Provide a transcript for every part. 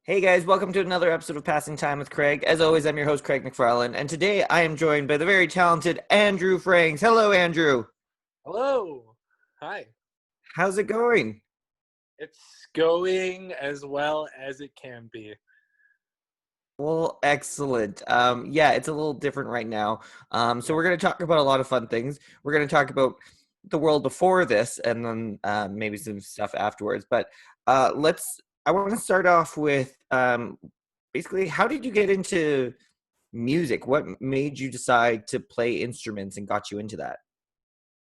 Hey guys, welcome to another episode of Passing Time with Craig. As always, I'm your host, Craig McFarlane, and today I am joined by the very talented Andrew Franks. Hello, Andrew. Hello. Hi. How's it going? It's going as well as it can be. Well, excellent. Yeah, it's a little different right now. So Yeah. we're going to talk about a lot of fun things. We're going to talk about the world before this, and then maybe some stuff afterwards. But I want to start off with basically, how did you get into music? What made you decide to play instruments and got you into that?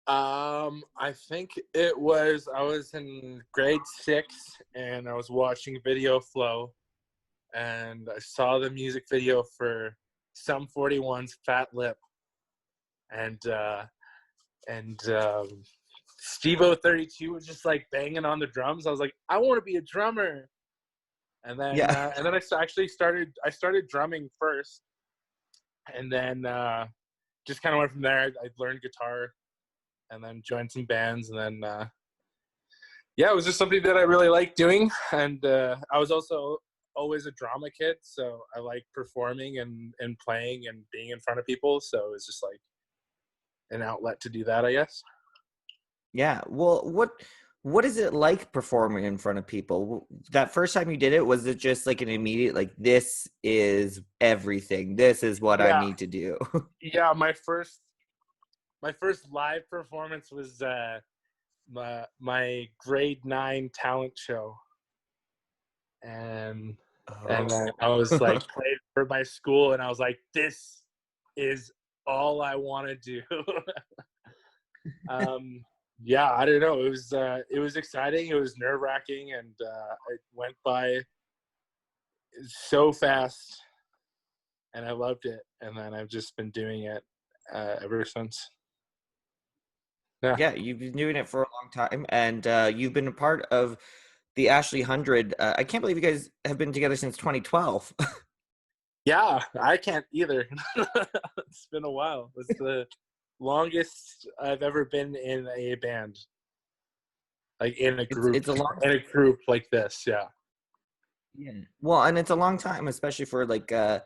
I think I was in grade 6 and I was watching Video Flow and I saw the music video for Sum 41's Fat Lip and Steve-O 32 was just like banging on the drums. I was like, I want to be a drummer. And then Yeah. I started drumming first and then just kind of went from there. I learned guitar and then joined some bands, and then yeah, it was just something that I really liked doing. And I was also always a drama kid, so I like performing and playing and being in front of people. So it was just like an outlet to do that, I guess. Yeah. Well, what is it like performing in front of people? That first time you did it, was it just like an immediate like this is everything. This is what I Yeah, need to do. yeah. My first live performance was my grade 9 talent show, and and Oh. then I was like played for my school, and I was like, this is all I want to do. um, yeah, I don't know. It was exciting. It was nerve wracking, and it went by so fast, and I loved it. And then I've just been doing it ever since. Yeah, Yeah, you've been doing it for a long time, and you've been a part of the Ashley 100. I can't believe you guys have been together since 2012. yeah. I can't either. It's been a while. It's the longest I've ever been in a band, like It's a long in a group like this. Yeah. Yeah. Well, and it's a long time, especially for like a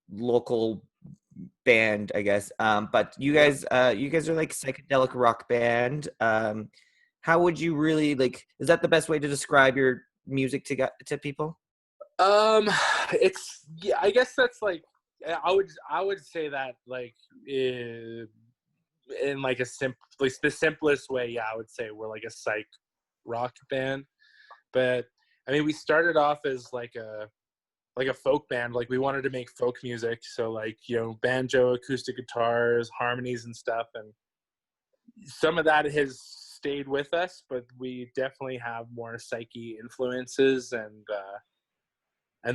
local band, I guess. But Yeah. you guys are like psychedelic rock band. How would you really like? Is that the best way to describe your music to people? Um, it's yeah. I guess that's like I would say that like in like like the simplest way. Yeah, I would say we're like a psych rock band. But I mean, we started off as like a folk band. Like we wanted to make folk music, so like banjo, acoustic guitars, harmonies, and stuff. And some of that has stayed with us, but we definitely have more psyche influences and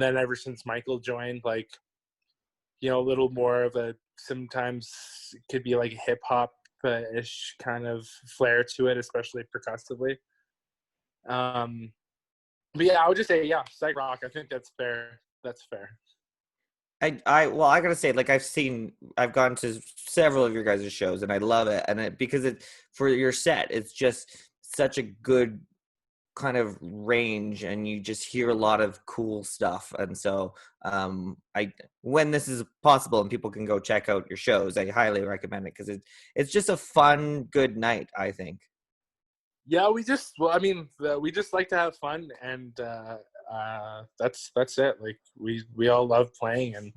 then ever since Michael joined, like, a little more of a, sometimes it could be like a hip hop ish kind of flair to it, especially percussively. Um, but yeah, I would just say, yeah, psych rock. I think that's fair. That's fair. Well, I gotta say, like I've gone to several of your guys' shows, and I love it, and because it for your set, it's just such a good kind of range, and you just hear a lot of cool stuff. And so I when this is possible and people can go check out your shows, I highly recommend it because it's just a fun good night, I think. Yeah, well, I mean, we just like to have fun, and that's it. Like we all love playing, and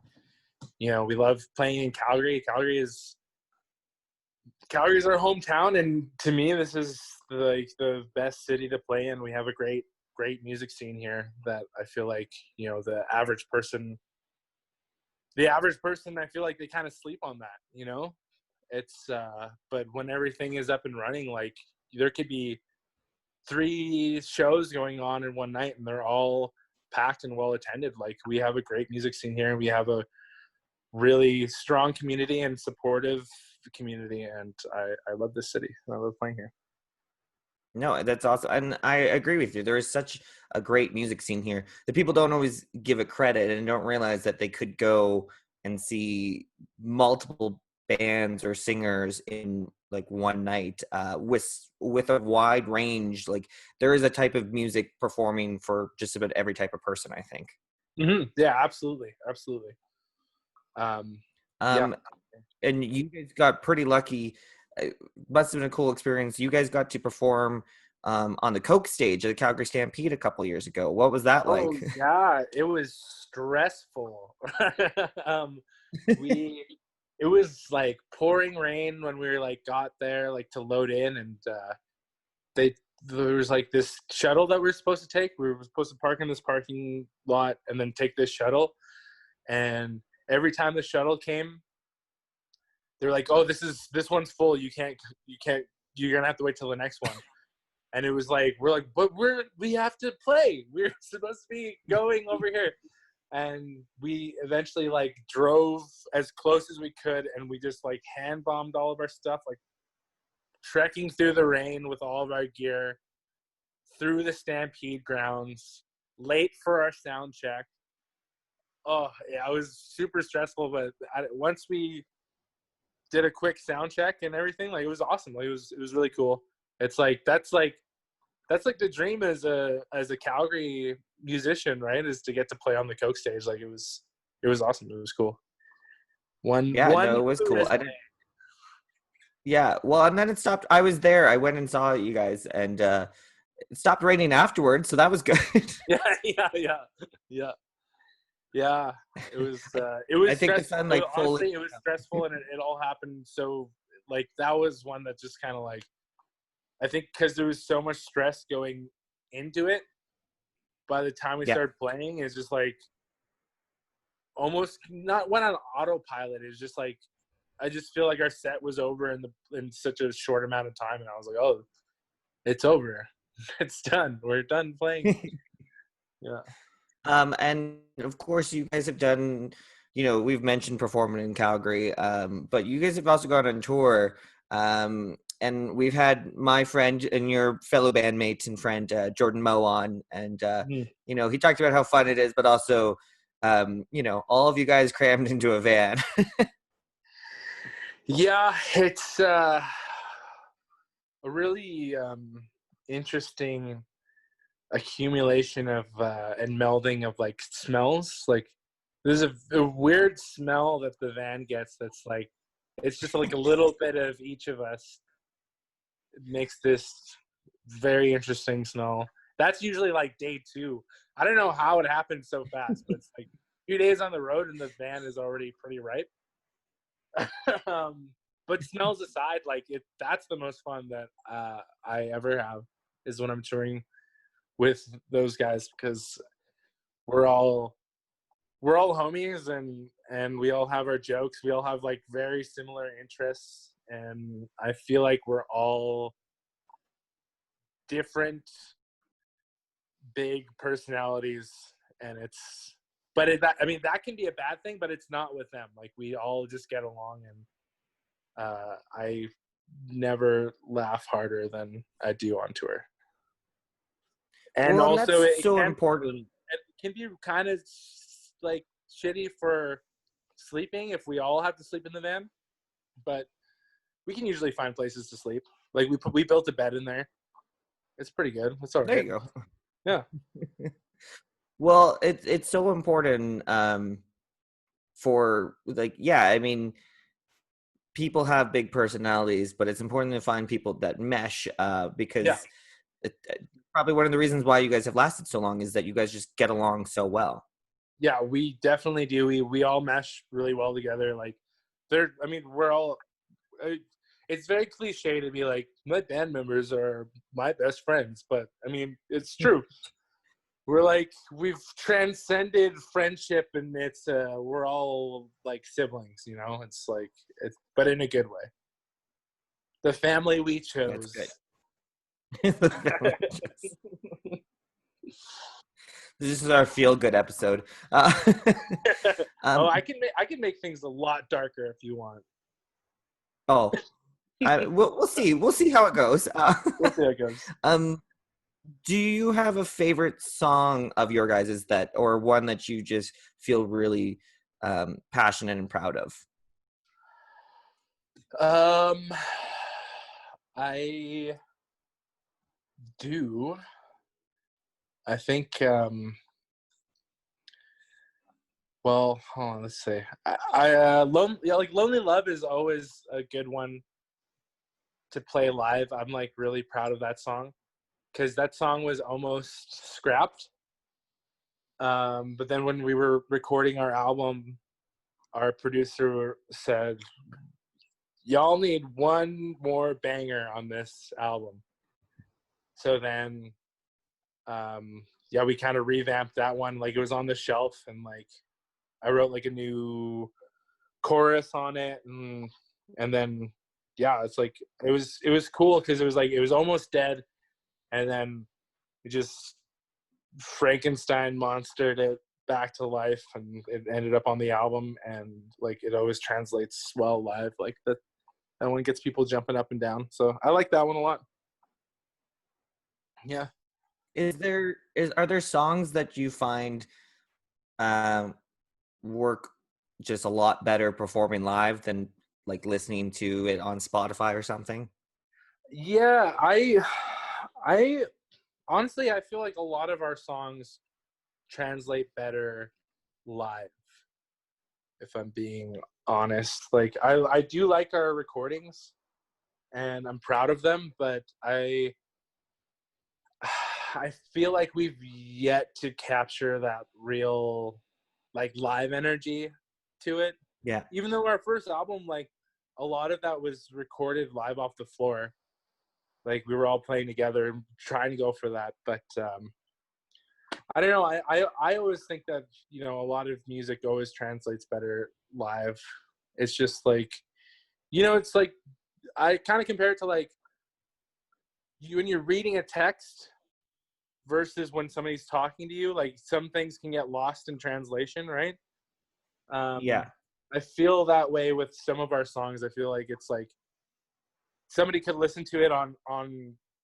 we love playing in Calgary. Calgary's our hometown, and to me, this is like the best city to play in. We have a great music scene here that I feel like the average person, I feel like they kind of sleep on that. It's but when everything is up and running, like there could be 3 shows going on in one night, and they're all packed and well attended. Like we have a great music scene here, and we have a really strong community and supportive community, and I love this city. I love playing here. No, that's awesome. And I agree with you. There is such a great music scene here. The people don't always give it credit and don't realize that they could go and see multiple bands or singers in like one night, with a wide range. Like there is a type of music performing for just about every type of person, I think. Yeah, absolutely, absolutely. Yeah. Um, and you guys got pretty lucky. It must have been a cool experience. You guys got to perform on the Coke stage at the Calgary Stampede a couple years ago. What was that Oh like? yeah, it was stressful. we it was like pouring rain when we were like got there like to load in, and they there was like this shuttle that we were supposed to take. We were supposed to park in this parking lot and then take this shuttle. And every time the shuttle came, they're like, "Oh, this one's full. You can't. You're gonna have to wait till the next one." And it was like we're like, "But we have to play. We're supposed to be going over here." And we eventually like drove as close as we could, and we just like hand bombed all of our stuff, like trekking through the rain with all of our gear through the Stampede grounds, late for our sound check. Oh yeah, it was super stressful, but once we did a quick sound check and everything, like it was awesome. Like it was really cool. It's like that's like the dream as a Calgary musician, right? Is to get to play on the Coke stage. Like it was awesome. It was cool. Yeah, One no, it was cool. I resume. didn't. Yeah, well, and then it stopped. I was there. I went and saw you guys, and it stopped raining afterwards, so that was good. Yeah, yeah. Yeah, it I was think the stressful. sun like fully. Honestly, it was stressful, and it all happened so like that was one that just kind of like I think because there was so much stress going into it. By the time we Yeah. started playing, it's just like almost not went on autopilot. It's just like I just feel like our set was over in such a short amount of time, and I was like, oh, it's over, it's done, we're done playing. Yeah. And of course, you guys have done, we've mentioned performing in Calgary, but you guys have also gone on tour. And we've had my friend and your fellow bandmates and friend, Jordan Moe on. And, he talked about how fun it is, but also, all of you guys crammed into a van. Yeah, it's a really interesting accumulation of and melding of like smells. Like there's a weird smell that the van gets that's like it's just like a little bit of each of us. It makes this very interesting smell. That's usually like day 2. I don't know how it happened so fast, but it's like a few days on the road and the van is already pretty ripe. But smells aside, like that's the most fun that I ever have is when I'm touring with those guys, because we're all homies, and we all have our jokes. We all have like very similar interests, and I feel like we're all different big personalities, and that can be a bad thing, but it's not with them. Like we all just get along, and I never laugh harder than I do on tour. And Well, and also that's so important. it can be kind of like shitty for sleeping if we all have to sleep in the van, but we can usually find places to sleep. Like we built a bed in there. It's pretty good. It's all right. There you go. Yeah. Well, it's so important for like, yeah, I mean, people have big personalities, but it's important to find people that mesh because Yeah. probably one of the reasons why you guys have lasted so long is that you guys just get along so well. Yeah, we definitely do. We all mesh really well together. Like we're all it's very cliche to be like my band members are my best friends, but I mean, it's true. We've transcended friendship, and it's we're all like siblings, it's like but in a good way. The family we That's chose. good. This is our feel good episode. Oh, I can make things a lot darker if you want. Oh, we'll see. We'll see how it goes. We'll see how it goes. Do you have a favorite song of your guys's or one that you just feel really passionate and proud of? Um, I do. I think. Well, hold on. Let's see. Lonely Love is always a good one to play live. I'm like really proud of that song because that song was almost scrapped. But then when we were recording our album, our producer said, "Y'all need one more banger on this album." So then, yeah, we kind of revamped that one. Like it was on the shelf, and like I wrote like a new chorus on it, and then yeah, it's like it was cool because it was like it was almost dead, and then we just Frankenstein monstered it back to life, and it ended up on the album, and like it always translates well live. Like that one gets people jumping up and down. So I like that one a lot. Yeah. Are there songs that you find um work just a lot better performing live than like listening to it on Spotify or something? Yeah, I honestly I feel like a lot of our songs translate better live, if I'm being honest. Like I do like our recordings and I'm proud of them, but I feel like we've yet to capture that real like live energy to it. Yeah. Even though our first album, like a lot of that was recorded live off the floor. Like we were all playing together and trying to go for that. But I don't know. I always think that, you know, a lot of music always translates better live. It's just like, you know, it's like I kind of compare it to like you when you're reading a text versus when somebody's talking to you. Like some things can get lost in translation, right? Yeah. I feel that way with some of our songs. I feel like it's like somebody could listen to it on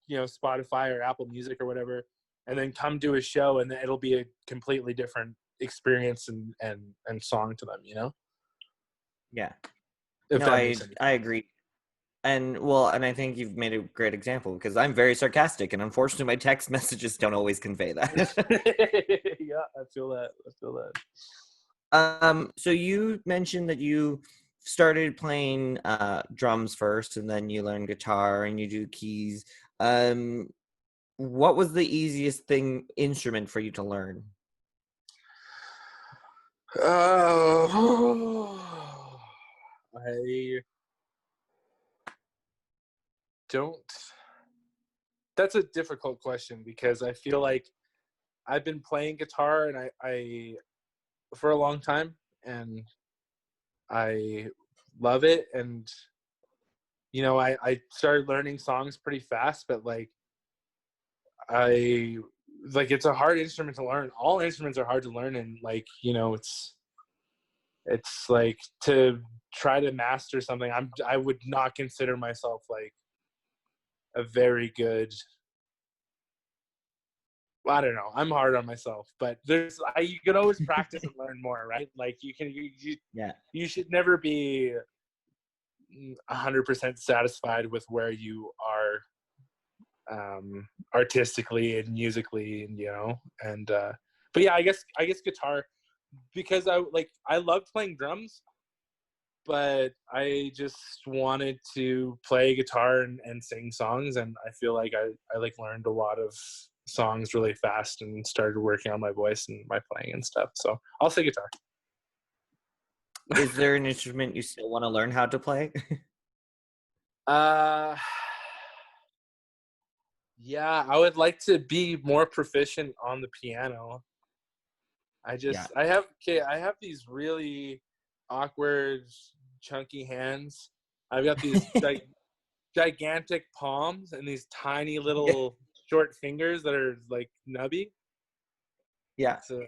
you know Spotify or Apple Music or whatever, and then come to a show, and it'll be a completely different experience and song to them. You know, Yeah. if No, that makes sense. I agree. And well, and I think you've made a great example because I'm very sarcastic and unfortunately my text messages don't always convey that. Yeah, I feel that. I feel that. So you mentioned that you started playing drums first and then you learned guitar and you do keys. Um, what was the easiest instrument for you to learn? I don't. That's a difficult question because I feel like I've been playing guitar and I for a long time and I love it, and you know I started learning songs pretty fast, but like I like it's a hard instrument to learn. All instruments are hard to learn, and like you know it's like to try to master something. I would not consider myself like a very good. I don't know. I'm hard on myself, but you can always practice and learn more, right? Like Yeah. you should never be 100% satisfied with where you are artistically and musically, and you know, and but yeah, I guess guitar because I loved playing drums, but I just wanted to play guitar and sing songs, and I feel like I like learned a lot of songs really fast and started working on my voice and my playing and stuff. So I'll say guitar. Is there an instrument you still want to learn how to play? uh yeah, I would like to be more proficient on the piano. Yeah. I have these really awkward, chunky hands. I've got these gigantic palms and these tiny Yeah. little short fingers that are like nubby. Yeah. So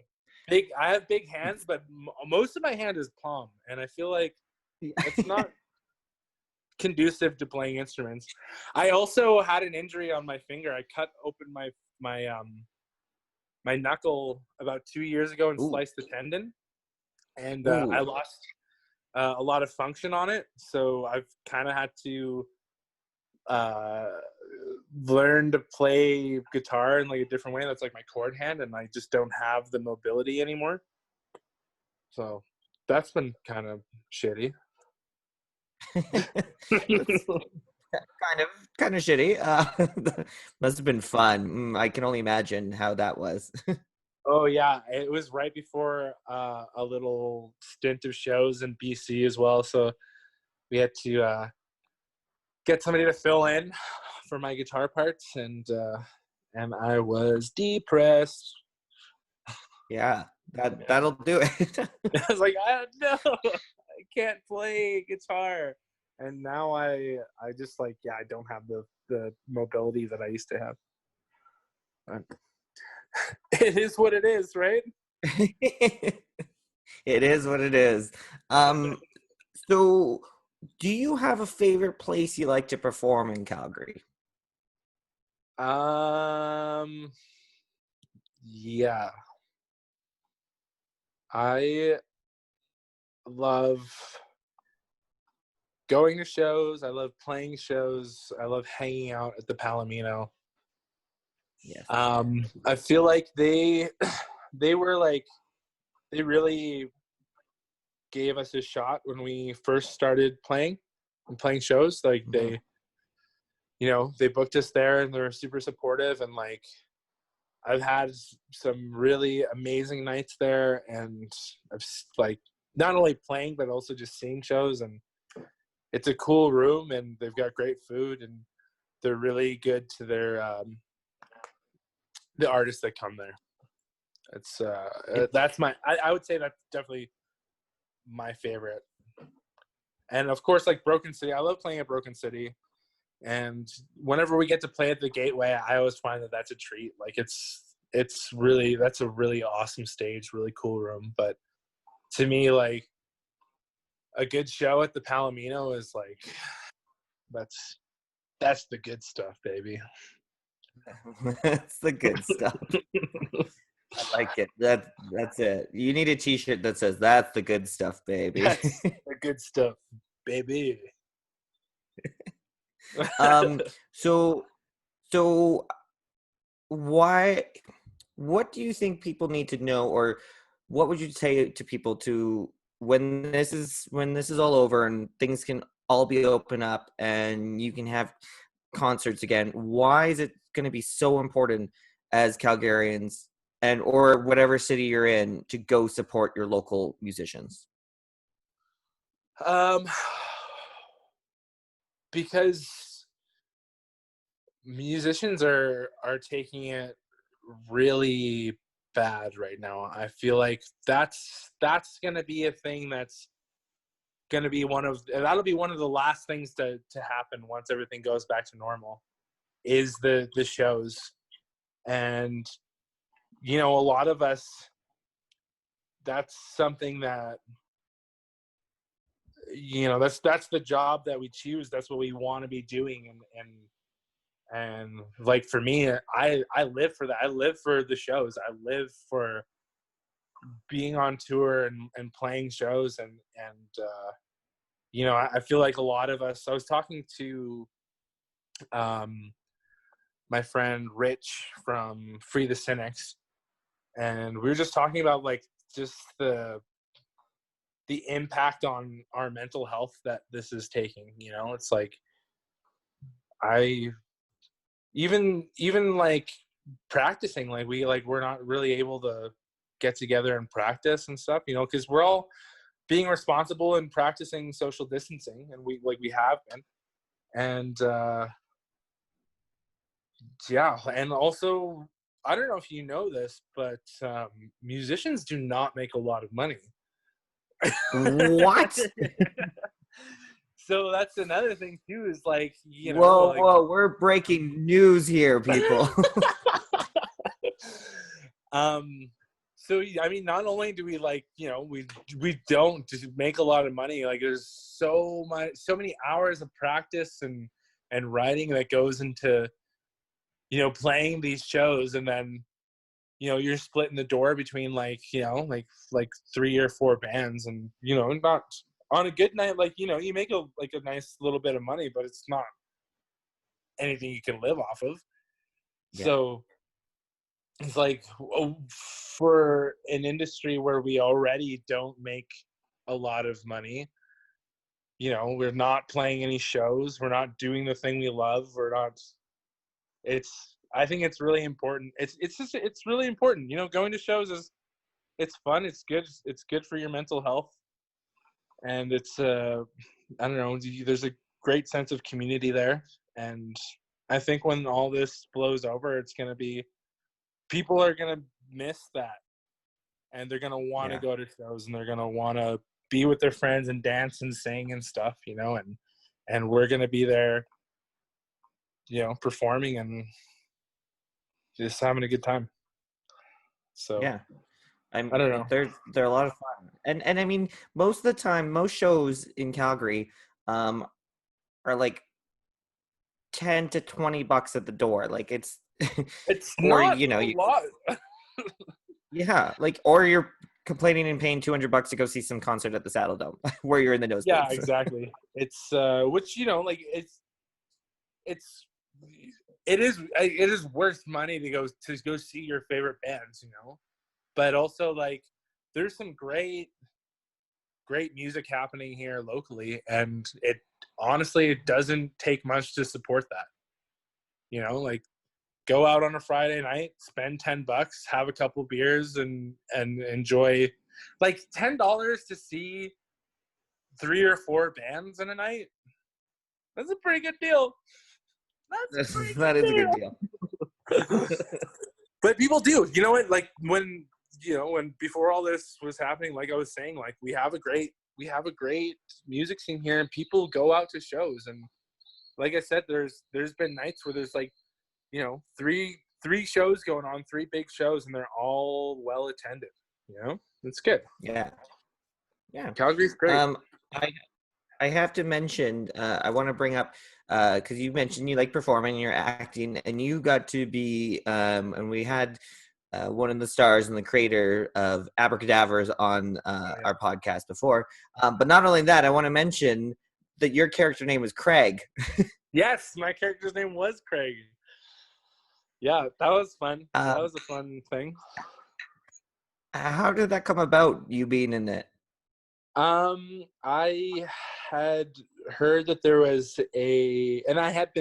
big. I have big hands, but most of my hand is palm, and I feel like it's not conducive to playing instruments. I also had an injury on my finger. I cut open my knuckle about 2 years ago and Ooh. sliced the tendon, and I Ooh. lost a lot of function on it. So I've kind of had to learn to play guitar in like a different way. That's like my chord hand, and I just don't have the mobility anymore. So that's been kind of shitty. That's kind of shitty. Must have been fun. I can only imagine how that was. Oh yeah, it was right before a little stint of shows in BC as well. So we had to get somebody to fill in for my guitar parts, and I was depressed. Yeah, that'll do it. I was like, no, I can't play guitar. And now I just like, yeah, I don't have the mobility that I used to have. It is what it is, right? It is what it is. So do you have a favorite place you like to perform in Calgary? Yeah. I love going to shows. I love playing shows. I love hanging out at the Palomino. Yes. I feel like they were like, they really gave us a shot when we first started playing and playing shows. Like they, you know, they booked us there and they're super supportive, and like I've had some really amazing nights there, and I've like not only playing but also just seeing shows, and it's a cool room and they've got great food and they're really good to their the artists that come there. It's that's my I would say that's definitely my favorite. And of course, like Broken City, I love playing at Broken City. And whenever we get to play at the Gateway, I always find that that's a treat. Like it's really, that's a really awesome stage, really cool room. But to me, like a good show at the Palomino is like, that's the good stuff, baby. That's the good stuff. I like it. That's it. You need a T-shirt that says "That's the good stuff, baby." That's the good stuff, baby. So why? What do you think people need to know, or what would you say to people to when this is all over and things can all be open up and you can have concerts again? Why is it going to be so important as Calgarians and or whatever city you're in to go support your local musicians? Because musicians are taking it really bad right now. I feel like that's gonna be a thing that's gonna be that'll be one of the last things to happen once everything goes back to normal, is the shows. And you know, a lot of us, that's something that, you know, that's the job that we choose, that's what we want to be doing. And like for me, I live for that. I live for the shows. I live for being on tour and playing shows. And you know, I feel like a lot of us, I was talking to my friend Rich from Free the Cynics, and we were just talking about like just the impact on our mental health that this is taking. You know, it's like even like practicing, like we're not really able to get together and practice and stuff, you know, because we're all being responsible and practicing social distancing, and we have been. And yeah, and also, I don't know if you know this, but musicians do not make a lot of money. What? So that's another thing too, is like, you know, Whoa, like, whoa, we're breaking news here, people. So I mean, not only do we, like, you know, we don't just make a lot of money, like there's so many hours of practice and writing that goes into, you know, playing these shows. And then, you know, you're splitting the door between, like, you know, like 3 or 4 bands, and, you know, not on a good night, like, you know, you make a nice little bit of money, but it's not anything you can live off of. Yeah. So it's like, for an industry where we already don't make a lot of money, you know, we're not playing any shows, we're not doing the thing we love, I think it's really important. It's really important. You know, going to shows it's fun, it's good for your mental health, and it's I don't know, there's a great sense of community there. And I think when all this blows over, it's going to be, people are going to miss that, and they're going to want to go to shows, and they're going to want to be with their friends and dance and sing and stuff, you know, and we're going to be there, you know, performing and just having a good time. So Yeah. I don't know. They're a lot of fun. And I mean, most of the time, most shows in Calgary are like 10 to 20 bucks at the door. Like it's It's or not you know, a lot. yeah, like, or you're complaining and paying 200 bucks to go see some concert at the Saddle Dome where you're in the nosebleeds. Yeah, exactly. It's which, you know, like it is worth money to go see your favorite bands, you know. But also, like, there's some great music happening here locally, and it doesn't take much to support that. You know, like, go out on a Friday night, spend $10, have a couple beers, and enjoy. Like, $10 to see 3 or 4 bands in a night, that's a pretty good deal. That is a good deal. But people do, you know what? Like, when before all this was happening, like I was saying, like, we have a great music scene here, and people go out to shows. And like I said, there's been nights where there's, like, you know, three shows going on, 3 big shows, and they're all well attended. You know, it's good. Yeah. Calgary's great. I have to mention, I want to bring up, because you mentioned you like performing, you're acting, and you got to be, and we had one of the stars and the creator of Abracadavers on our podcast before. But not only that, I want to mention that your character name was Craig. Yes, my character's name was Craig. Yeah, that was fun. That was a fun thing. How did that come about, you being in it? I had heard that there was and I've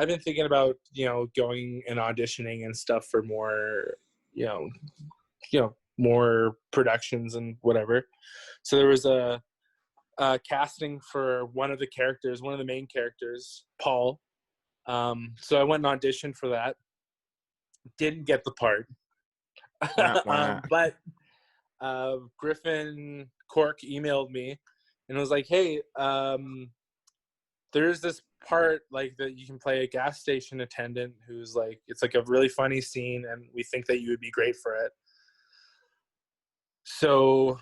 been thinking about, you know, going and auditioning and stuff for more, you know, more productions and whatever. So there was a casting for one of the main characters, Paul. So I went and auditioned for that. Didn't get the part. But Griffin Cork emailed me and was like, hey, there's this part, like, that you can play a gas station attendant who's, like, it's like a really funny scene, and we think that you would be great for it. So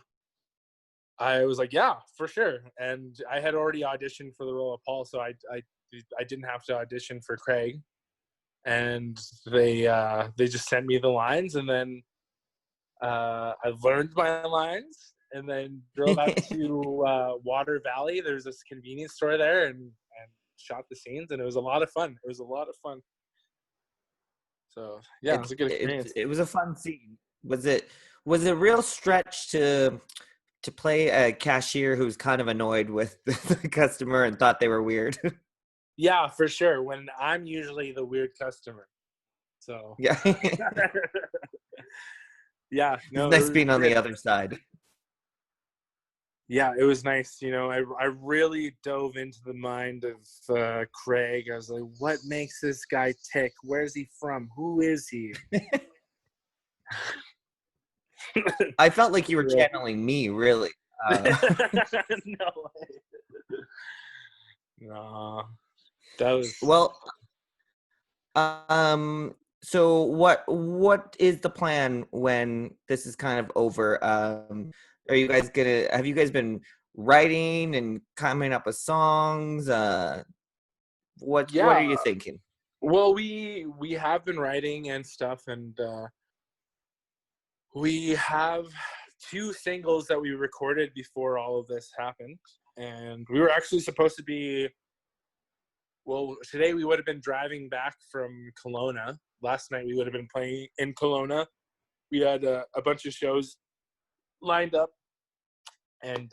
I was like, yeah, for sure. And I had already auditioned for the role of Paul, so I didn't have to audition for Craig. And they just sent me the lines, and then I learned my lines, and then drove out to Water Valley. There's this convenience store there, and shot the scenes, and it was a lot of fun. So yeah, it was a good experience. It was a fun scene. Was it a real stretch to play a cashier who's kind of annoyed with the customer and thought they were weird? Yeah, for sure. When I'm usually the weird customer. So yeah. Yeah, no, it's nice being on the other side. Yeah, it was nice. You know, I really dove into the mind of Craig. I was like, what makes this guy tick? Where's he from? Who is he? I felt like you were channeling me, really. No way. No, that was well. So what is the plan when this is kind of over? Are you guys have you guys been writing and coming up with songs? What are you thinking? Well, we have been writing and stuff, and we have 2 singles that we recorded before all of this happened. And we were actually supposed to be, well, today we would have been driving back from Kelowna. Last night we would have been playing in Kelowna. We had a bunch of shows lined up, and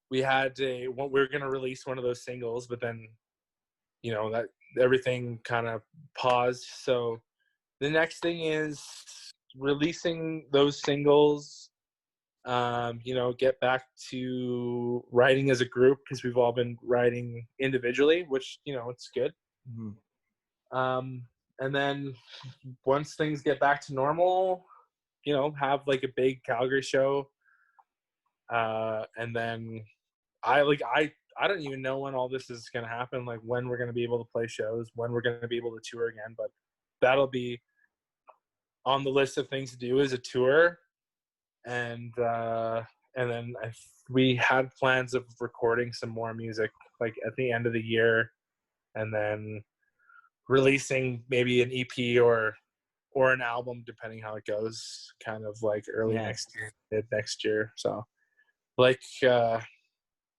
we were going to release one of those singles, but then, that everything kind of paused. So the next thing is releasing those singles, get back to writing as a group, because we've all been writing individually, which, it's good. Mm-hmm. And then once things get back to normal, have like a big Calgary show. And then I don't even know when all this is going to happen, like when we're going to be able to play shows, when we're going to be able to tour again, but that'll be on the list of things to do, is a tour. And then we had plans of recording some more music like at the end of the year, and then releasing maybe an EP or an album, depending how it goes, kind of like early next year, mid next year. So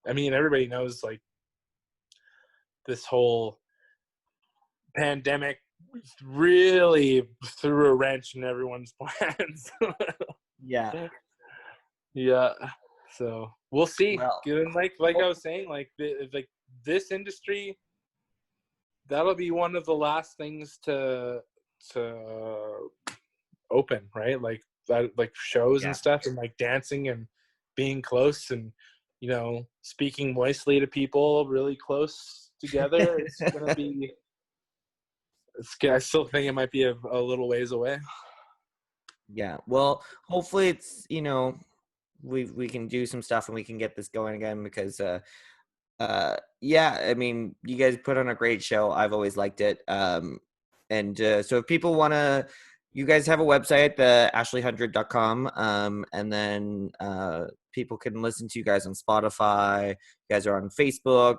everybody knows, like, this whole pandemic really threw a wrench in everyone's plans. Yeah. Yeah. So we'll see. Well, like I was saying, like this industry, that'll be one of the last things to open, right? Like that, like shows and stuff, and like dancing and being close, and speaking moistly to people really close together. It's gonna be. I still think it might be a little ways away. Yeah. Well, hopefully it's, we can do some stuff and we can get this going again, because I mean, you guys put on a great show. I've always liked it. And so if people want to, you guys have a website, the ashley100.com, and then people can listen to you guys on Spotify. You guys are on Facebook.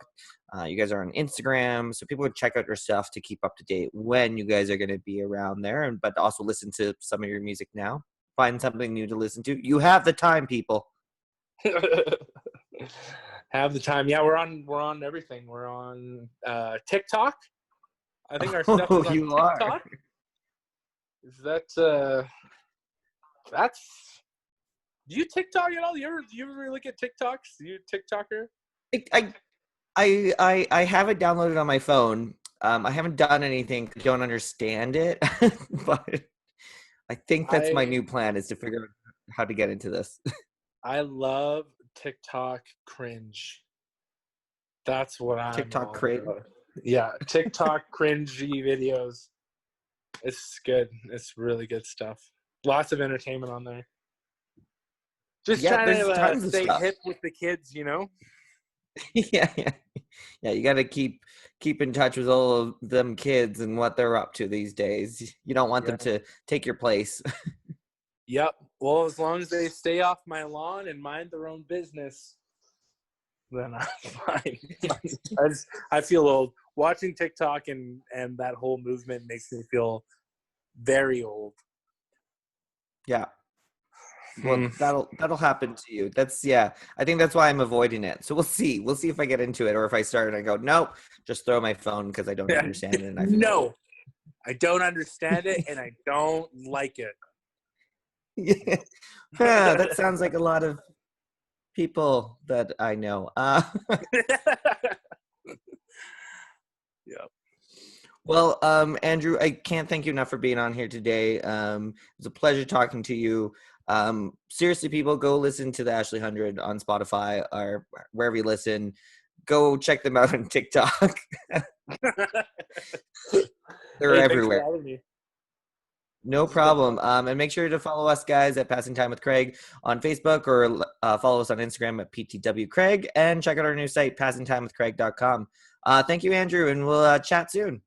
You guys are on Instagram. So people can check out your stuff to keep up to date when you guys are going to be around there, but also listen to some of your music now. Find something new to listen to. You have the time, people. Have the time. Yeah, we're on everything. We're on TikTok. I think our stuff is on TikTok. Are. Is that that's, do you TikTok at all? Do you ever look at TikToks? Do you TikToker? I have it downloaded on my phone. I haven't done anything. Don't understand it, but I think that's my new plan, is to figure out how to get into this. I love TikTok cringe. That's what I'm TikTok cringe. Yeah, TikTok cringy videos. It's good. It's really good stuff. Lots of entertainment on there. Just trying to stay hip with the kids, Yeah. You got to keep in touch with all of them kids and what they're up to these days. You don't want them to take your place. Yep. Well, as long as they stay off my lawn and mind their own business, then I'm fine. I feel old. Watching TikTok and that whole movement makes me feel very old. Yeah. Well, that'll happen to you. I think that's why I'm avoiding it. So we'll see if I get into it, or if I start and I go, nope, just throw my phone because I don't understand it. And I don't understand it, and I don't like it. Yeah. That sounds like a lot of people that I know. Yeah. Well, Andrew, I can't thank you enough for being on here today. It was a pleasure talking to you. Seriously, people, go listen to the Ashley 100 on Spotify or wherever you listen. Go check them out on TikTok. They're everywhere. Thanks for having me. No problem. And make sure to follow us, guys, at Passing Time with Craig on Facebook, or follow us on Instagram at PTW Craig, and check out our new site, passingtimewithcraig.com. Thank you, Andrew, and we'll chat soon.